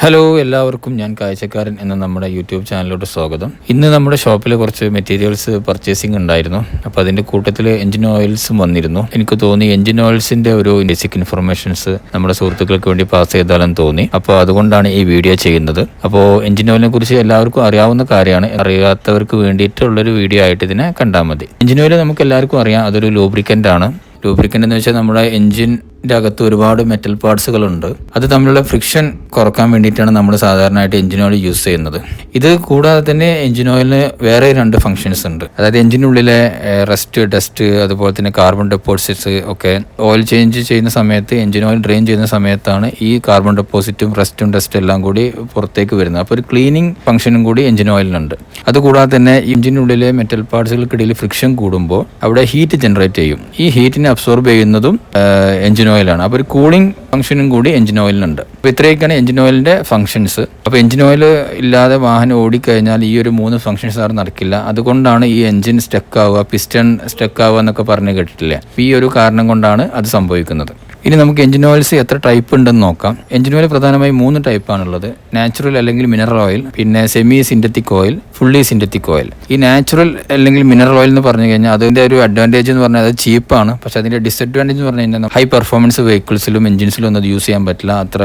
Hello എല്ലാവർക്കും ഞാൻ കാഴ്ചക്കാരൻ എന്ന നമ്മുടെ യൂട്യൂബ് ചാനലിലോട്ട് സ്വാഗതം. ഇന്ന് നമ്മുടെ ഷോപ്പിൽ കുറച്ച് മെറ്റീരിയൽസ് പർച്ചേസിംഗ് ഉണ്ടായിരുന്നു. അപ്പോൾ അതിൻ്റെ കൂട്ടത്തിൽ എഞ്ചിൻ ഓയിൽസും വന്നിരുന്നു. എനിക്ക് തോന്നി എഞ്ചിൻ ഓയിൽസിൻ്റെ ഒരു ബേസിക് ഇൻഫർമേഷൻസ് നമ്മുടെ സുഹൃത്തുക്കൾക്ക് വേണ്ടി പാസ് ചെയ്താലെന്ന് തോന്നി. അപ്പോൾ അതുകൊണ്ടാണ് ഈ വീഡിയോ ചെയ്യുന്നത്. അപ്പോൾ എഞ്ചിൻ ഓയിലിനെ കുറിച്ച് എല്ലാവർക്കും അറിയാവുന്ന കാര്യമാണ്. അറിയാത്തവർക്ക് വേണ്ടിയിട്ടുള്ളൊരു വീഡിയോ ആയിട്ട് ഇതിനെ കണ്ടാൽ മതി. എഞ്ചിൻ ഓയിൽ നമുക്ക് എല്ലാവർക്കും അറിയാം, അതൊരു ലൂബ്രിക്കൻ്റ് ആണ്. ലൂബ്രിക്കൻ്റ് എന്ന് വെച്ചാൽ നമ്മുടെ എഞ്ചിൻ്റെ അകത്ത് ഒരുപാട് മെറ്റൽ പാർട്സുകളുണ്ട്. അത് തമ്മിലുള്ള ഫ്രിക്ഷൻ കുറക്കാൻ വേണ്ടിയിട്ടാണ് നമ്മൾ സാധാരണയായിട്ട് എഞ്ചിൻ ഓയിൽ യൂസ് ചെയ്യുന്നത്. ഇത് കൂടാതെ തന്നെ എഞ്ചിൻ ഓയിലിന് വേറെ 2 ഫംഗ്ഷൻസ് ഉണ്ട്. അതായത് എഞ്ചിനുള്ളിലെ റസ്റ്റ്, ഡസ്റ്റ്, അതുപോലെ തന്നെ കാർബൺ ഡെപ്പോസിറ്റ്സ് ഒക്കെ ഓയിൽ ചേഞ്ച് ചെയ്യുന്ന സമയത്ത്, എഞ്ചിൻ ഓയിൽ ഡ്രെയിൻ ചെയ്യുന്ന സമയത്താണ് ഈ കാർബൺ ഡെപ്പോസിറ്റും റസ്റ്റും ഡസ്റ്റും എല്ലാം കൂടി പുറത്തേക്ക് വരുന്നത്. അപ്പോൾ ഒരു ക്ലീനിങ് ഫംഗ്ഷനും കൂടി എഞ്ചിൻ ഓയിലിനുണ്ട്. അതുകൂടാതെ തന്നെ എഞ്ചിനുള്ളിലെ മെറ്റൽ പാർട്സുകൾക്കിടയിൽ ഫ്രിക്ഷൻ കൂടുമ്പോൾ അവിടെ ഹീറ്റ് ജനറേറ്റ് ചെയ്യും. ഈ ഹീറ്റിനെ അബ്സോർബ് ചെയ്യുന്നതും എഞ്ചിൻ ഓയിലാണ്. അപ്പോൾ ഒരു കൂളിംഗ് ഫംഗ്ഷനും കൂടി എഞ്ചിൻ ഓയിലിനുണ്ട്. അപ്പോൾ ഇത്രയൊക്കെയാണ് എഞ്ചിൻ ഓയിലിൻ്റെ ഫംഗ്ഷൻസ്. അപ്പോൾ എഞ്ചിൻ ഓയിൽ ഇല്ലാതെ വാഹനം ഓടിക്കഴിഞ്ഞാൽ ഈ ഒരു 3 ഫംഗ്ഷൻസ് ആരും നടക്കില്ല. അതുകൊണ്ടാണ് ഈ എഞ്ചിൻ സ്റ്റക്ക് ആവുക, പിസ്റ്റൺ സ്റ്റക്ക് ആവുക എന്നൊക്കെ പറഞ്ഞ് കേട്ടിട്ടില്ലേ. ഈ ഒരു കാരണം കൊണ്ടാണ് അത് സംഭവിക്കുന്നത്. ഇനി നമുക്ക് എഞ്ചിൻ ഓയിൽസ് എത്ര ടൈപ്പ് ഉണ്ടെന്ന് നോക്കാം. എഞ്ചിൻ ഓയിൽ പ്രധാനമായും 3 ടൈപ്പാണുള്ളത്. നാച്ചുറൽ അല്ലെങ്കിൽ മിനറൽ ഓയിൽ, പിന്നെ semi synthetic oil, fully synthetic oil. ഈ നാച്ചുറൽ അല്ലെങ്കിൽ മിനറൽ ഓയിൽ എന്ന് പറഞ്ഞു കഴിഞ്ഞാൽ അതിൻ്റെ ഒരു അഡ്വാൻറ്റേജ് എന്ന് പറഞ്ഞാൽ അത് ചീപ്പാണ്. പക്ഷേ അതിൻ്റെ ഡിസഡ്വാൻറ്റേജ് എന്ന് പറഞ്ഞു കഴിഞ്ഞാൽ ഹൈ പെർഫോമൻസ് വെഹിക്കിൾസിലും എഞ്ചിൻസിലും ഒന്നും അത് യൂസ് ചെയ്യാൻ പറ്റില്ല, അത്ര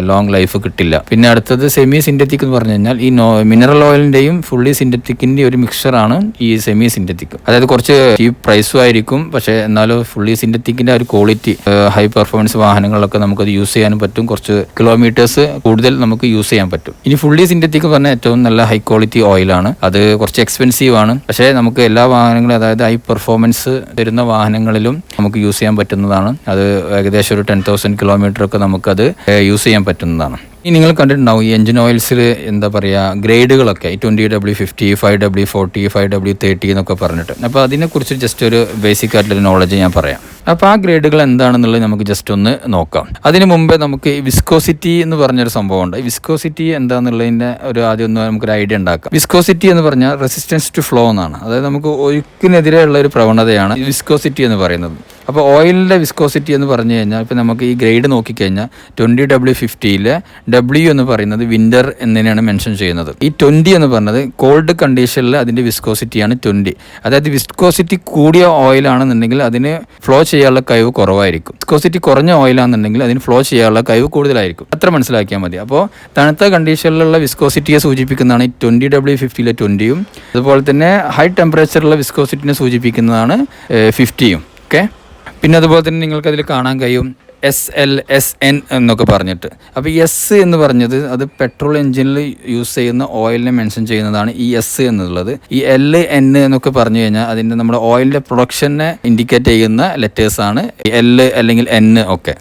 ലോങ് ലൈഫ് കിട്ടില്ല. പിന്നെ അടുത്തത് സെമി സിന്തറ്റിക് എന്ന് പറഞ്ഞു കഴിഞ്ഞാൽ ഈ മിനറൽ ഓയിലിൻ്റെയും ഫുള്ളി സിന്തറ്റിക്കിൻ്റെ ഒരു മിക്സറാണ് ഈ സെമി സിന്തറ്റിക്. അതായത് കുറച്ച് ചീപ്പ് പ്രൈസും ആയിരിക്കും, പക്ഷേ എന്നാലും ഫുള്ളി സിന്തറ്റിക്കിൻ്റെ ഒരു ക്വാളിറ്റി, ഹൈ പെർഫോമൻസ് വാഹനങ്ങളിലൊക്കെ നമുക്കത് യൂസ് ചെയ്യാനും പറ്റും. കുറച്ച് കിലോമീറ്റേഴ്സ് കൂടുതൽ നമുക്ക് യൂസ് ചെയ്യാൻ പറ്റും. ഇനി ഫുള്ളി സിന്തറ്റിക് പറഞ്ഞാൽ ഏറ്റവും നല്ല ഹൈ ക്വാളിറ്റി ഓയിലാണ്. അത് കുറച്ച് എക്സ്പെൻസീവ് ആണ്, പക്ഷേ നമുക്ക് എല്ലാ വാഹനങ്ങളും, അതായത് ഹൈ പെർഫോമൻസ് തരുന്ന വാഹനങ്ങളിലും നമുക്ക് യൂസ് ചെയ്യാൻ പറ്റുന്നതാണ്. അത് ഏകദേശം ഒരു 10,000 കിലോമീറ്റർ ഒക്കെ നമുക്കത് യൂസ് ചെയ്യാൻ പറ്റുന്നതാണ്. ഇനി നിങ്ങൾ കണ്ടിട്ടുണ്ടാവും ഈ എഞ്ചിൻ ഓയിൽസിൽ എന്താ പറയുക, ഗ്രേഡുകളൊക്കെ 20W50, 5W40, 5W30 എന്നൊക്കെ പറഞ്ഞിട്ട്. അപ്പോൾ അതിനെക്കുറിച്ച് ജസ്റ്റ് ഒരു ബേസിക് ആയിട്ടുള്ള നോളജ് ഞാൻ പറയാം. അപ്പോൾ ആ ഗ്രേഡുകൾ എന്താണെന്നുള്ളത് നമുക്ക് ജസ്റ്റ് ഒന്ന് നോക്കാം. അതിന് മുമ്പേ നമുക്ക് ഈ വിസ്കോസിറ്റി എന്ന് പറഞ്ഞൊരു സംഭവമുണ്ട്. ഈ വിസ്കോസിറ്റി എന്താണെന്നുള്ളതിൻ്റെ ആദ്യം ഒന്ന് നമുക്കൊരു ഐഡിയ ഉണ്ടാക്കാം. വിസ്കോസിറ്റി എന്ന് പറഞ്ഞാൽ റെസിസ്റ്റൻസ് ടു ഫ്ലോ എന്നാണ്. അതായത് നമുക്ക് ഒഴുക്കിനെതിരെയുള്ള ഒരു പ്രവണതയാണ് ഈ വിസ്കോസിറ്റി എന്ന് പറയുന്നത്. അപ്പോൾ ഓയിലിൻ്റെ വിസ്കോസിറ്റി എന്ന് പറഞ്ഞു കഴിഞ്ഞാൽ ഇപ്പോൾ നമുക്ക് ഈ ഗ്രേഡ് നോക്കിക്കഴിഞ്ഞാൽ 20W50 W എന്ന് പറയുന്നത് വിൻ്റർ എന്നതിനാണ് മെൻഷൻ ചെയ്യുന്നത്. ഈ 20 എന്ന് പറഞ്ഞത് കോൾഡ് കണ്ടീഷനിൽ അതിൻ്റെ വിസ്കോസിറ്റിയാണ് 20. അതായത് വിസ്കോസിറ്റി കൂടിയ ഓയിലാണെന്നുണ്ടെങ്കിൽ അതിന് ഫ്ലോ ചെയ്യാനുള്ള കഴിവ് കുറവായിരിക്കും. വിസ്കോസിറ്റി കുറഞ്ഞ ഓയിലാണെന്നുണ്ടെങ്കിൽ അതിന് ഫ്ലോ ചെയ്യാനുള്ള കഴിവ് കൂടുതലായിരിക്കും. അത്ര മനസ്സിലാക്കിയാൽ മതി. അപ്പോൾ തണുത്ത കണ്ടീഷനിലുള്ള വിസ്കോസിറ്റിയെ സൂചിപ്പിക്കുന്നതാണ് ഈ 20W50 20യും. അതുപോലെ തന്നെ ഹൈ ടെമ്പറേച്ചറിലുള്ള വിസ്കോസിറ്റിനെ സൂചിപ്പിക്കുന്നതാണ് 50യും. ഓക്കെ, പിന്നെ അതുപോലെ തന്നെ നിങ്ങൾക്ക് അതിൽ കാണാൻ കഴിയും SL, SN എന്നൊക്കെ പറഞ്ഞിട്ട്. അപ്പോൾ ഈ എസ് എന്ന് പറഞ്ഞത് അത് പെട്രോൾ എഞ്ചിനിൽ യൂസ് ചെയ്യുന്ന ഓയിലിനെ മെൻഷൻ ചെയ്യുന്നതാണ് ഈ എസ് എന്നുള്ളത്. ഈ LN എന്നൊക്കെ പറഞ്ഞു കഴിഞ്ഞാൽ അതിൻ്റെ നമ്മുടെ ഓയിലിൻ്റെ പ്രൊഡക്ഷനെ ഇൻഡിക്കേറ്റ് ചെയ്യുന്ന ലെറ്റേഴ്സാണ് L അല്ലെങ്കിൽ N ഒക്കെ.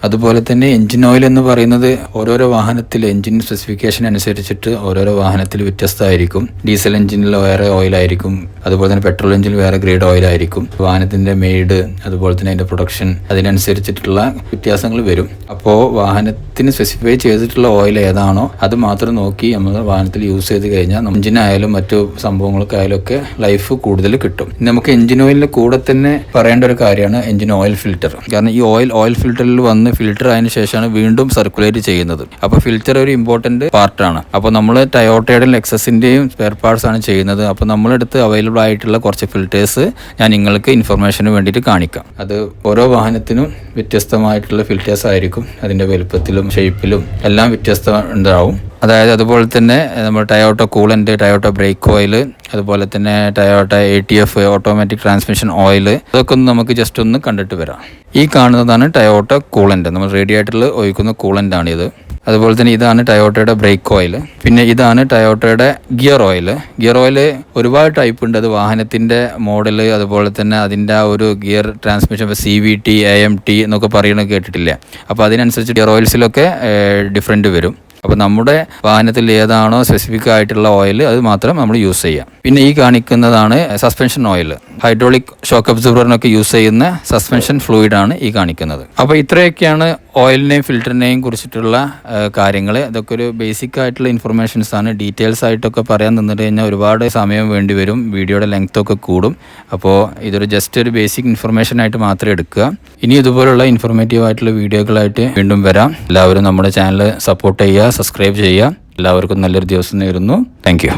അതുപോലെ തന്നെ എഞ്ചിൻ ഓയിൽ എന്ന് പറയുന്നത് ഓരോരോ വാഹനത്തിൽ എഞ്ചിൻ സ്പെസിഫിക്കേഷൻ അനുസരിച്ചിട്ട് ഓരോരോ വാഹനത്തിൽ വ്യത്യസ്തമായിരിക്കും. ഡീസൽ എഞ്ചിനിൽ വേറെ ഓയിലായിരിക്കും, അതുപോലെ തന്നെ പെട്രോൾ എഞ്ചിനിൽ വേറെ ഗ്രേഡ് ഓയിലായിരിക്കും. വാഹനത്തിൻ്റെ മെയ്ഡ്, അതുപോലെ തന്നെ അതിൻ്റെ പ്രൊഡക്ഷൻ, അതിനനുസരിച്ചിട്ടുള്ള വ്യത്യാസങ്ങൾ വരും. അപ്പോൾ വാഹനത്തിന് സ്പെസിഫൈ ചെയ്തിട്ടുള്ള ഓയിൽ ഏതാണോ അത് മാത്രം നോക്കി നമ്മൾ വാഹനത്തിൽ യൂസ് ചെയ്ത് കഴിഞ്ഞാൽ എഞ്ചിനായാലും മറ്റു സംഭവങ്ങൾക്കായാലും ഒക്കെ ലൈഫ് കൂടുതൽ കിട്ടും. നമുക്ക് എഞ്ചിൻ ഓയിലിൻ്റെ കൂടെ തന്നെ പറയേണ്ട ഒരു കാര്യമാണ് എഞ്ചിൻ ഓയിൽ ഫിൽറ്റർ. കാരണം ഈ ഓയിൽ ഫിൽറ്ററിൽ വന്ന് ഫിൽറ്റർ ആയതിനു ശേഷമാണ് വീണ്ടും സർക്കുലേറ്റ് ചെയ്യുന്നത്. അപ്പോൾ ഫിൽറ്റർ ഒരു ഇമ്പോർട്ടന്റ് പാർട്ടാണ്. അപ്പോൾ നമ്മൾ ടയോട്ടയുടെയും ലെക്സസിന്റെയും സ്പെയർ പാർട്സ് ആണ് ചെയ്യുന്നത്. അപ്പോൾ നമ്മളെടുത്ത് അവൈലബിൾ ആയിട്ടുള്ള കുറച്ച് ഫിൽറ്റേഴ്സ് ഞാൻ നിങ്ങൾക്ക് ഇൻഫർമേഷന് വേണ്ടിയിട്ട് കാണിക്കാം. അത് ഓരോ വാഹനത്തിനും വ്യത്യസ്തമായിട്ടുള്ള ഫിൽറ്റേഴ്സ് ആയിരിക്കും. അതിൻ്റെ വലുപ്പത്തിലും ഷേപ്പിലും എല്ലാം വ്യത്യസ്തം ഉണ്ടാവും. അതായത് അതുപോലെ തന്നെ നമ്മൾ Toyota coolant, Toyota break oil, അതുപോലെ തന്നെ Toyota ATF automatic transmission oil, അതൊക്കെ ഒന്ന് നമുക്ക് ജസ്റ്റ് ഒന്ന് കണ്ടിട്ട് വരാം. ഈ കാണുന്നതാണ് ടയോട്ട കൂളൻ്റ്, നമ്മൾ റേഡിയേറ്ററിൽ ഒഴിക്കുന്ന കൂളൻ്റാണിത്. അതുപോലെ തന്നെ ഇതാണ് ടയോട്ടയുടെ ബ്രേക്ക് ഓയിൽ. പിന്നെ ഇതാണ് ടയോട്ടയുടെ ഗിയർ ഓയിൽ. ഗിയർ ഓയിൽ ഒരുപാട് ടൈപ്പ് ഉണ്ട്. അത് വാഹനത്തിൻ്റെ മോഡൽ, അതുപോലെ തന്നെ അതിൻ്റെ ആ ഒരു ഗിയർ ട്രാൻസ്മിഷൻ, CVT, AMT എന്നൊക്കെ പറയുന്നത് കേട്ടിട്ടില്ല. അപ്പോൾ അതിനനുസരിച്ച് ഗിയർ ഓയിൽസിലൊക്കെ ഡിഫറൻറ്റ് വരും. അപ്പോൾ നമ്മുടെ വാഹനത്തിൽ ഏതാണോ സ്പെസിഫിക് ആയിട്ടുള്ള ഓയിൽ അത് മാത്രം നമ്മൾ യൂസ് ചെയ്യാം. പിന്നെ ഈ കാണിക്കുന്നതാണ് സസ്പെൻഷൻ ഓയിൽ. ഹൈഡ്രോളിക് ഷോക്ക് അബ്സോർബറിനൊക്കെ യൂസ് ചെയ്യുന്ന സസ്പെൻഷൻ ഫ്ലൂയിഡാണ് ഈ കാണിക്കുന്നത്. അപ്പോൾ ഇത്രയൊക്കെയാണ് ഓയിലിനെയും ഫിൽറ്ററിനെയും കുറിച്ചിട്ടുള്ള കാര്യങ്ങൾ. ഇതൊക്കെ ഒരു ബേസിക് ആയിട്ടുള്ള ഇൻഫർമേഷൻസ് ആണ്. ഡീറ്റെയിൽസ് ആയിട്ടൊക്കെ പറയാൻ നിന്നിട്ട് കഴിഞ്ഞാൽ ഒരുപാട് സമയം വേണ്ടി വരും, വീഡിയോയുടെ ലെങ്ത് ഒക്കെ കൂടും. അപ്പോൾ ഇതൊരു ജസ്റ്റ് ഒരു ബേസിക് ഇൻഫർമേഷൻ ആയിട്ട് മാത്രമേ എടുക്കുക. ഇനി ഇതുപോലുള്ള ഇൻഫോർമേറ്റീവ് ആയിട്ടുള്ള വീഡിയോകളായിട്ട് വീണ്ടും വരാം. എല്ലാവരും നമ്മുടെ ചാനൽ സപ്പോർട്ട് ചെയ്യുക, സബ്സ്ക്രൈബ് ചെയ്യുക. എല്ലാവർക്കും നല്ലൊരു ദിവസം നേരുന്നു. Thank you.